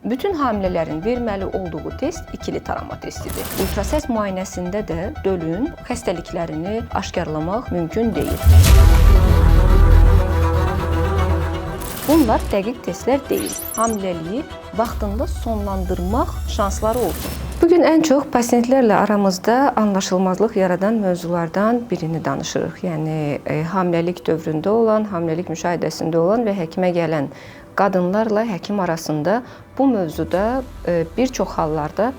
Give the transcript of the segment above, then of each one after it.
Bütün hamilələrin verməli olduğu test ikili tarama testidir. Ultrasəs müayinəsində də dölün xəstəliklərini aşkarlamaq mümkün deyil. Bunlar dəqiq testlər deyil. Hamiləliyi vaxtında sonlandırmaq şansları olsun. Bugün ən çox pasientlərlə aramızda anlaşılmazlıq yaradan mövzulardan birini danışırıq. Yəni hamiləlik dövründə olan, hamiləlik müşahidəsində olan və həkimə gələn qadınlarla həkim arasında bu mövzuda bir çox hallarda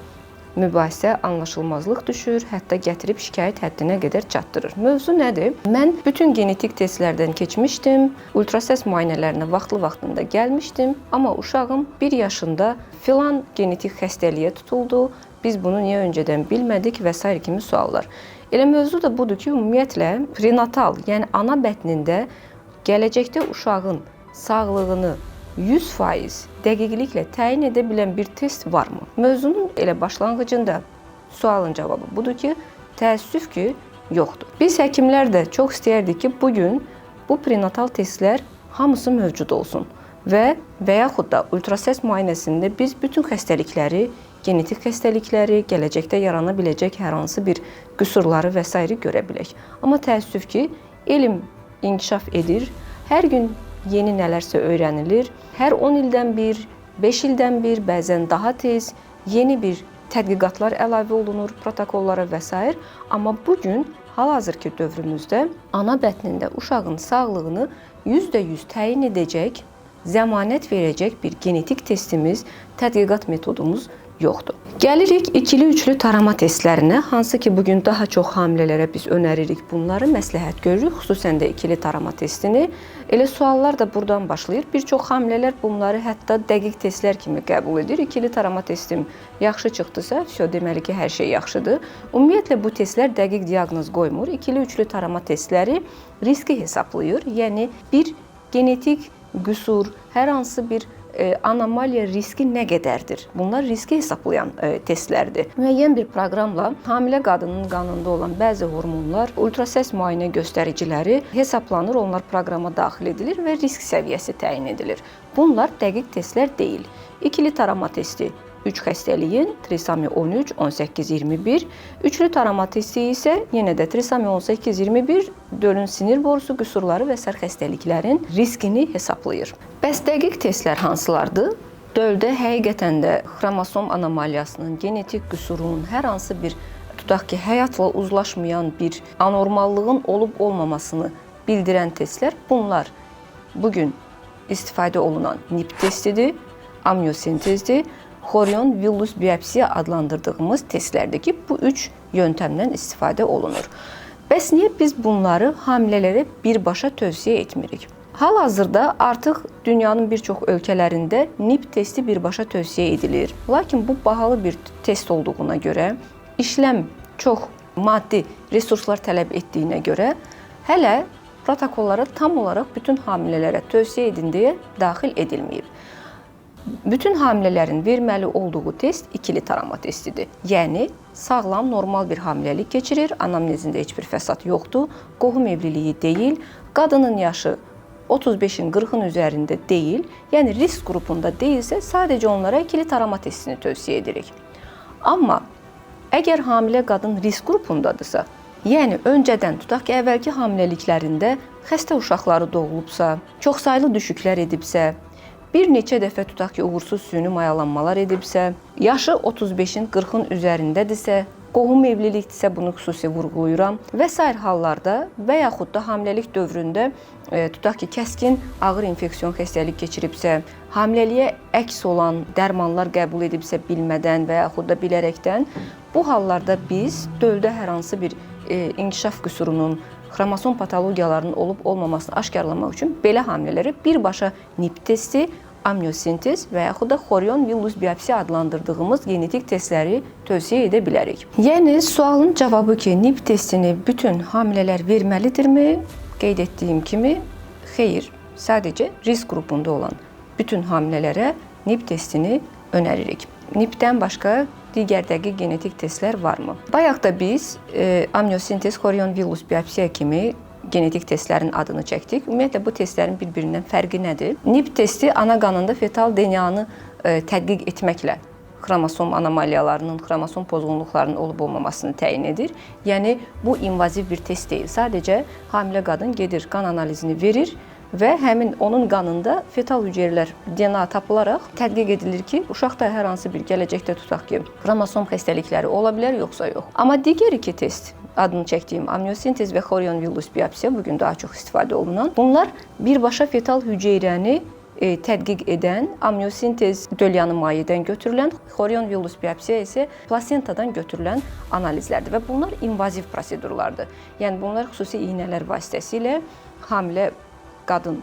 mübahisə, anlaşılmazlıq düşür, hətta gətirib şikayət həddinə qədər çatdırır. Mövzu nədir? Mən bütün genetik testlərdən keçmişdim, ultrasəs müayinələrinə vaxtında gəlmişdim, amma uşağım 1 yaşında filan genetik xəstəliyə tutuldu, biz bunu niyə öncədən bilmədik və s. kimi suallar. Elə mövzu da budur ki, ümumiyyətlə prenatal, yəni ana bətnində gələcəkdə uşağın sağlığını 100% dəqiqliklə təyin edə bilən bir test varmı? Mövzunun elə başlanğıcında sualın cavabı budur ki, təəssüf ki, yoxdur. Biz həkimlər də çox istəyərdik ki, bugün bu prenatal testlər hamısı mövcud olsun və yaxud da ultrasəs müayinəsində biz bütün xəstəlikləri, genetik xəstəlikləri, gələcəkdə yarana biləcək hər hansı bir qüsurları və s. görə bilək. Amma təəssüf ki, elm inkişaf edir, hər gün yeni nələrsə öyrənilir. Hər 10 ildən bir, 5 ildən bir, bəzən daha tez yeni bir tədqiqatlar əlavə olunur protokollara və s. Amma bugün hal-hazırki dövrümüzdə ana bətnində uşağın sağlığını %100 təyin edəcək, zəmanət verəcək bir genetik testimiz, tədqiqat metodumuz yoxdur. Gəlirik ikili-üçlü tarama testlərinə, hansı ki bugün daha çox hamilələrə biz önəririk bunları, məsləhət görürük, xüsusən də ikili tarama testini. Elə suallar da buradan başlayır. Bir çox hamilələr bunları hətta dəqiq testlər kimi qəbul edir. İkili tarama testim yaxşı çıxdısa, deməli ki, hər şey yaxşıdır. Ümumiyyətlə bu testlər dəqiq diaqnoz qoymur. İkili-üçlü tarama testləri riski hesablayır. Yəni bir genetik qüsur, hər hansı bir anomaliya riski nə qədərdir? Bunlar riski hesaplayan testlərdir. Müəyyən bir proqramla hamilə qadının qanında olan bəzi hormonlar, ultrasəs müayinə göstəriciləri hesablanır, onlar proqrama daxil edilir və risk səviyyəsi təyin edilir. Bunlar dəqiq testlər deyil. İkili tarama testi 3 xəstəliyin trisomi 13, 18, 21, üçlü tarama testi isə yenə də trisomi 18, 21 dölün sinir borusu qüsurları və sair xəstəliklərin riskini hesablayır. Bəs dəqiq testlər hansılardır? Döldə həqiqətən də xromosom anomaliyasının, genetik qüsurunun, hər hansı bir, tutaq ki, həyatla uzlaşmayan bir anormallığın olub-olmamasını bildirən testlər, bunlar bugün istifadə olunan NIPT testidir, amniosintezdir, Chorion-Willis biopsiya adlandırdığımız testlərdir ki, bu 3 yöntəmdən istifadə olunur. Bəs niyə biz bunları hamilələrə birbaşa tövsiyə etmirik? Hal-hazırda artıq dünyanın bir çox ölkələrində NIPT testi birbaşa tövsiyə edilir. Lakin bu bahalı bir test olduğuna görə, işləm çox maddi resurslar tələb etdiyinə görə, hələ protokollara tam olaraq bütün hamilələrə tövsiyə edin deyə daxil edilməyib. Bütün hamilələrin verməli olduğu test ikili tarama testidir. Yəni, sağlam, normal bir hamiləlik keçirir, anamnezində heç bir fəsad yoxdur, qohum evliliyi deyil, qadının yaşı 35-in 40-ın üzərində deyil, yəni risk qrupunda deyilsə, sadəcə onlara ikili tarama testini tövsiyə edirik. Amma əgər hamilə qadın risk qrupundadırsa, yəni öncədən tutaq ki, əvvəlki hamiləliklərində xəstə uşaqları doğulubsa, çoxsaylı düşüklər edibsə, bir neçə dəfə tutaq ki, uğursuz süni mayalanmalar edibsə, yaşı 35-in 40-ın üzərindədirsə, qohum evlilikdirsə, bunu xüsusi vurğulayıram və s. hallarda və yaxud da hamiləlik dövründə tutaq ki, kəskin ağır infeksiyon xəstəlik keçiribsə, hamiləliyə əks olan dərmanlar qəbul edibsə bilmədən və yaxud da bilərəkdən, bu hallarda biz döldə hər hansı bir inkişaf qüsurunun, xromosom patologiyalarının olub-olmamasını aşkarlamaq üçün belə hamilələrə birbaşa NIPT testi, amniosintez və yaxud da Chorion-Willis biopsiya adlandırdığımız genetik testləri tövsiyə edə bilərik. Yəni, sualın cavabı ki, NIPT testini bütün hamilələr verməlidirmi? Qeyd etdiyim kimi, xeyr, sadəcə risk qrupunda olan bütün hamilələrə NIPT testini önəririk. NIPT-dən başqa digər dəqiq genetik testlər varmı? Bayaq da biz amniosintez, Chorion-Willis biopsiya kimi genetik testlərin adını çəkdik. Ümumiyyətlə, bu testlərin bir-birindən fərqi nədir? NIPT testi ana qanında fetal DNA-nı tədqiq etməklə xromosom anomaliyalarının, xromosom pozğunluqlarının olub-olmamasını təyin edir. Yəni bu invaziv bir test deyil. Sadəcə hamilə qadın gedir, qan analizini verir və həmin onun qanında fetal hüceyrələr DNA tapılaraq tədqiq edilir ki, uşaqda hər hansı bir gələcəkdə tutaq ki, xromosom xəstəlikləri ola bilər yoxsa yox. Amma digər iki test, adını çəkdiyim amniosintez və xorionvillus biopsiya bugün daha çox istifadə olunan, bunlar birbaşa fetal hüceyrəni tədqiq edən, amniosintez dölyanı mayedən götürülən, xorionvillus biopsiya isə plasentadan götürülən analizlərdir və bunlar invaziv prosedurlardır. Yəni bunlar xüsusi iynələr vasitəsilə hamilə qadın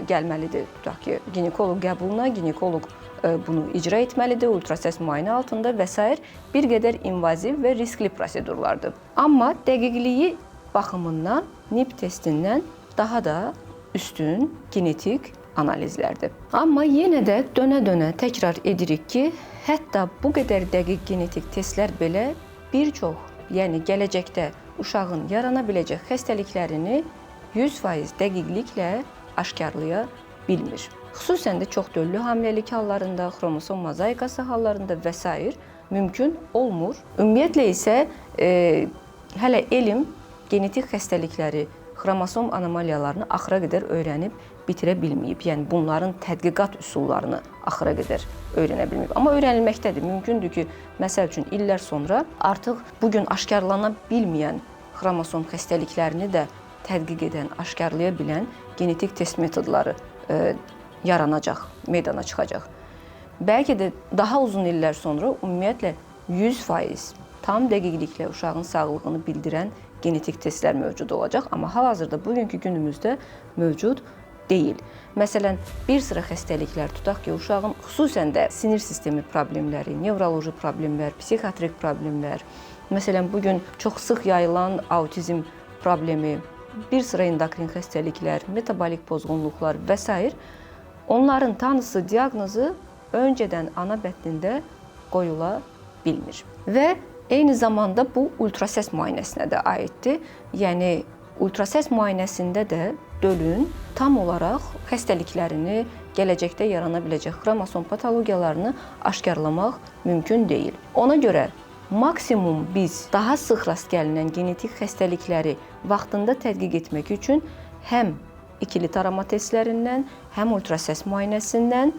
gəlməlidir, tutaq ki, ginekoloq qəbuluna, ginekoloq bunu icra etməlidir, ultrasəs müayinə altında və s. bir qədər invaziv və riskli prosedurlardır. Amma dəqiqliyi baxımından NIPT testindən daha da üstün genetik analizlərdir. Amma yenə də dönə-dönə təkrar edirik ki, hətta bu qədər dəqiq genetik testlər belə bir çox, yəni gələcəkdə uşağın yarana biləcək xəstəliklərini 100% dəqiqliklə aşkarlaya bilmir. Xüsusən də çoxdöllü hamiləlik hallarında, xromosom mozaikası hallarında və s. mümkün olmur. Ümumiyyətlə isə hələ elm genetik xəstəlikləri, xromosom anomaliyalarını axıra qədər öyrənib bitirə bilməyib. Yəni bunların tədqiqat üsullarını axıra qədər öyrənə bilməyib. Amma öyrənilməkdədir. Mümkündür ki, məsəl üçün illər sonra artıq bugün aşkarlana bilməyən xromosom xəstəliklərini də tədqiq edən, aşkarlaya bilən genetik test metodları yaranacaq, meydana çıxacaq. Bəlkə də daha uzun illər sonra ümumiyyətlə 100% tam dəqiqliklə uşağın sağlığını bildirən genetik testlər mövcud olacaq. Amma hal-hazırda bugünkü günümüzdə mövcud deyil. Məsələn, bir sıra xəstəliklər, tutaq ki, uşağın xüsusən də sinir sistemi problemləri, nevroloji problemlər, psixiatrik problemlər, məsələn, bugün çox sıx yayılan autizm problemi, bir sıra endokrin xəstəliklər, metabolik pozğunluqlar və s. onların tanısı, diaqnozu öncədən ana bətnində qoyula bilmir. Və eyni zamanda bu ultrasəs müayinəsinə də aiddir. Yəni, ultrasəs müayinəsində də dölün tam olaraq xəstəliklərini, gələcəkdə yarana biləcək xromosom patologiyalarını aşkarlamaq mümkün deyil. Ona görə maksimum biz daha sıx rast gəlinən genetik xəstəlikləri vaxtında tədqiq etmək üçün həm ikili tarama testlərindən, həm ultrasəs müayinəsindən,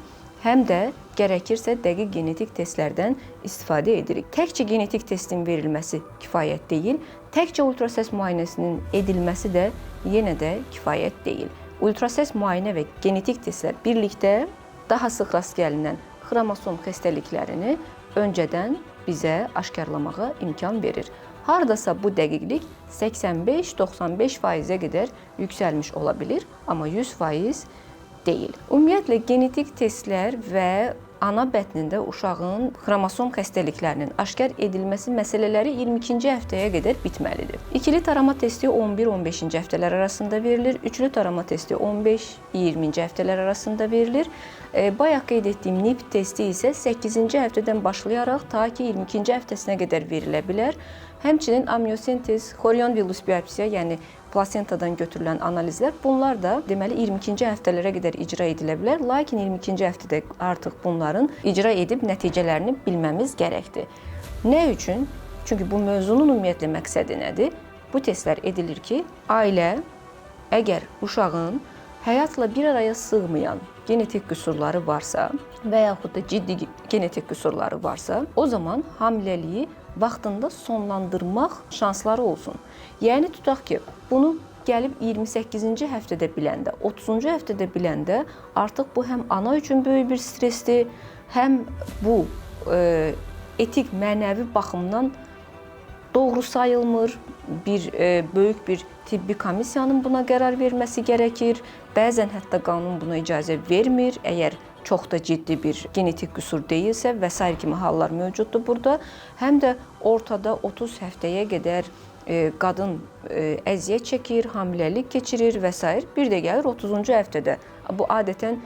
həm də gərəkirsə dəqiq genetik testlərdən istifadə edirik. Təkcə genetik testin verilməsi kifayət deyil, təkcə ultrasəs müayinəsinin edilməsi də yenə də kifayət deyil. Ultrasəs müayinə və genetik testlər birlikdə daha sıx rast gəlinən xromosom xəstəliklərini öncədən bizə aşkarlamağa imkan verir. Hardasa bu dəqiqlik 85-95%-ə qədər yüksəlmiş ola bilir, amma 100% deyil. Ümumiyyətlə, genetik testlər və ana bətnində uşağın xromosom xəstəliklərinin aşkar edilməsi məsələləri 22-ci həftəyə qədər bitməlidir. İkili tarama testi 11-15-ci həftələr arasında verilir, üçlü tarama testi 15-20-ci həftələr arasında verilir. Bayaq qeyd etdiyim NIPT testi isə 8-ci həftədən başlayaraq ta ki 22-ci həftəsinə qədər verilə bilər. Həmçinin amniosintez, xorionvillus biopsiya, yəni plasentadan götürülən analizlər, bunlar da deməli 22-ci həftələrə qədər icra edilə bilər. Lakin 22-ci həftədə artıq bunların icra edib nəticələrini bilməmiz gərəkdir. Nə üçün? Çünki bu mövzunun ümumiyyətlə məqsədi nədir? Bu testlər edilir ki, ailə əgər uşağın həyatla bir araya sığmayan genetik qüsurları varsa və yaxud da ciddi genetik qüsurları varsa, o zaman hamiləliyi vaxtında sonlandırmaq şansları olsun. Yəni, tutaq ki, bunu gəlib 28-ci həftədə biləndə, 30-cu həftədə biləndə artıq bu həm ana üçün böyük bir stresdir, həm bu etik, mənəvi baxımdan doğru sayılmır. Böyük bir tibbi komissiyanın buna qərar verməsi gərəkir. Bəzən hətta qanun buna icazə vermir, əgər çox da ciddi bir genetik qüsur deyilsə və s. kimi hallar mövcuddur burada. Həm də ortada 30 həftəyə qədər qadın əziyyət çəkir, hamiləlik keçirir və s. Bir də gəlir 30-cu həftədə. Bu adətən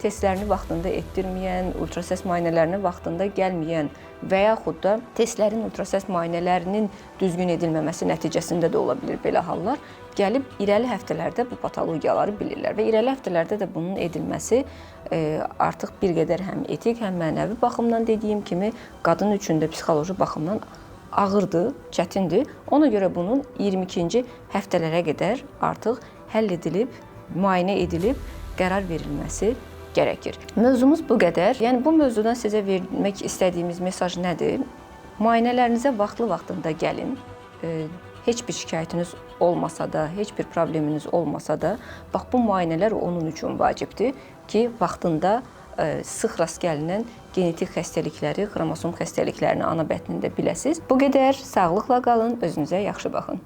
testlərini vaxtında etdirməyən, ultrasəs müayinələrinə vaxtında gəlməyən və yaxud da testlərin, ultrasəs müayinələrinin düzgün edilməməsi nəticəsində də ola bilər belə hallar. Gəlib irəli həftələrdə bu patologiyaları bilirlər və irəli həftələrdə də bunun edilməsi artıq bir qədər həm etik, həm mənəvi baxımdan dediyim kimi qadın üçün də psixoloji baxımdan ağırdır, çətindir. Ona görə bunun 22-ci həftələrə qədər artıq həll edilib, müayinə edilib qərar verilməsi gərəkir. Mövzumuz bu qədər. Yəni bu mövzudan sizə vermək istədiyimiz mesaj nədir? Müayinələrinizə vaxtında gəlin. Heç bir şikayətiniz olmasa da, heç bir probleminiz olmasa da, bax bu müayinələr onun üçün vacibdir ki, vaxtında sıx rast gəlinən genetik xəstəlikləri, xromosom xəstəliklərini ana bətnində biləsiniz. Bu qədər. Sağlıqla qalın, özünüzə yaxşı baxın.